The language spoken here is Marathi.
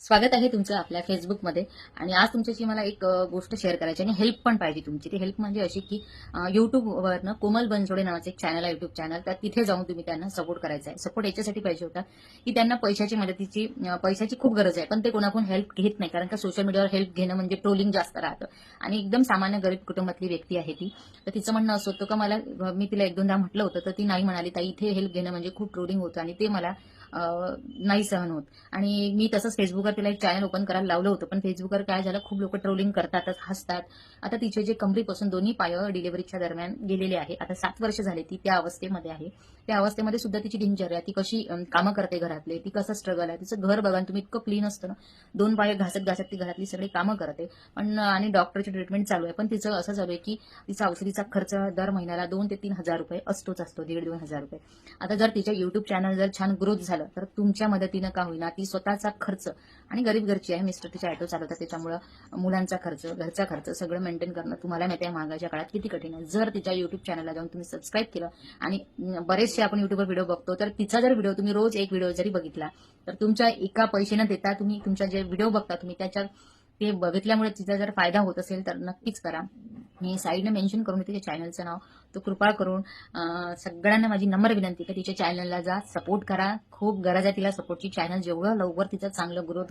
स्वागत आहे तुमचं आपल्या फेसबुकमध्ये. आणि आज तुमच्याशी मला एक गोष्ट शेअर करायची आणि हेल्प पण पाहिजे तुमची. ती हेल्प म्हणजे अशी की युट्यूबवरनं कोमल बनसोडे नावाचं एक चॅनल आहे, युट्यूब चॅनल. तर तिथे जाऊन तुम्ही त्यांना सपोर्ट करायचा आहे. सपोर्ट याच्यासाठी पाहिजे होता की त्यांना पैशाची खूप गरज आहे, पण ते कोणाकडून हेल्प घेत नाही. कारण का सोशल मीडियावर हेल्प घेणं म्हणजे ट्रोलिंग जास्त राहतं. आणि एकदम सामान्य गरीब कुटुंबातली व्यक्ती आहे ती. तर तिचं म्हणणं असं होतं का मी तिला एक दोनदा म्हटलं होतं, तर ती नाही म्हणाली, ताई इथे हेल्प घेणं म्हणजे खूप ट्रोलिंग होतं आणि ते मला नाही सहन होत. आणि मी तसंच फेसबुकवर तिला एक चॅनल ओपन करायला लावलं होतं, पण फेसबुकवर काय झालं, खूप लोक ट्रोलिंग करतातच, हसतात. आता तिचे जे कमरेपासून दोन्ही पाय डिलिव्हरीच्या दरम्यान गेलेले आहे. आता 7 वर्ष झाले ती त्या अवस्थेमध्ये आहे. त्या अवस्थेमध्ये सुद्धा तिची दिनचर्या, ती कशी कामं करते घरातले, ती कसं स्ट्रगल आहे तिचं. घर बघा तुम्ही, इतकं क्लीन असतं ना, 2 पाय घासत घासत ती घरातली सगळी कामं करते. पण आणि डॉक्टरची ट्रीटमेंट चालू आहे. पण तिचं असं चालू आहे की तिचा औषधीचा खर्च दर महिन्याला 2 ते 3 हजार रुपये असतोच असतो, 1.5-2 हजार रुपये. आता जर तिच्या युट्यूब चॅनल जर छान ग्रोथ झालं, तर तुमच्या मदतीनं का होईना ती स्वतःचा खर्च, आणि गरीब घरची आहे, मिस्टर तिच्या ऑटो चालवतात, त्याच्यामुळे मुलांचा खर्च, घरचा खर्च सगळं मेंटेन करणं तुम्हाला माहिती आहे महागाईच्या काळात किती कठीण आहे. जर तिच्या युट्यूब चॅनलला जाऊन तुम्ही सबस्क्राईब केलं, आणि बरेचसे आपण युट्यूबवर व्हिडिओ बघतो, तर तिचा जर व्हिडिओ तुम्ही रोज एक व्हिडिओ जरी बघितला, तर तुमच्या एका पैसे न देता तुम्ही तुमच्या जे व्हिडिओ बघता तुम्ही त्याच्या ते बघितल्यामुळे तिचा जर फायदा होत असेल तर नक्कीच करा. मी साईडने मेन्शन करून तिच्या चॅनलचं नाव, तो कृपा करून सगळ्यांना माझी नम्र विनंती की तिच्या चॅनलला जा, सपोर्ट करा. खूप गरज आहे तिला सपोर्टची. चॅनल जेवढं लवकर तिचं चांगलं ग्रोथ